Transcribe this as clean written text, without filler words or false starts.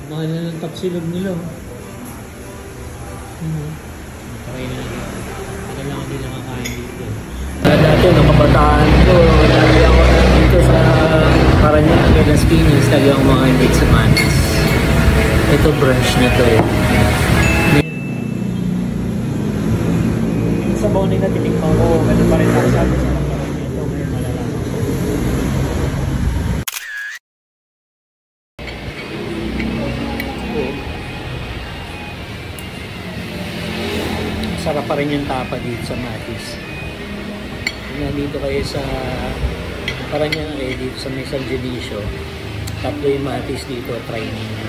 Mahal na ng tapsilog nila. Try na nila. Tagal lang hindi nakakain dito. Dati, nung kabataan ko, lagi ako dito sa Parañaque, Las Piñas, lagi ako makain sa Manis. Ito branch na to eh. Sa bawning na titikman ko, ganun pa rin ako sabi sa Parañaque. Ito ngayon malalaman ko. Sarap pa rin yung tapa dito sa Matis. Nandito kayo sa Parañaque, dito sa may San Dionisio. Tatlo yung Matis dito, try nyo.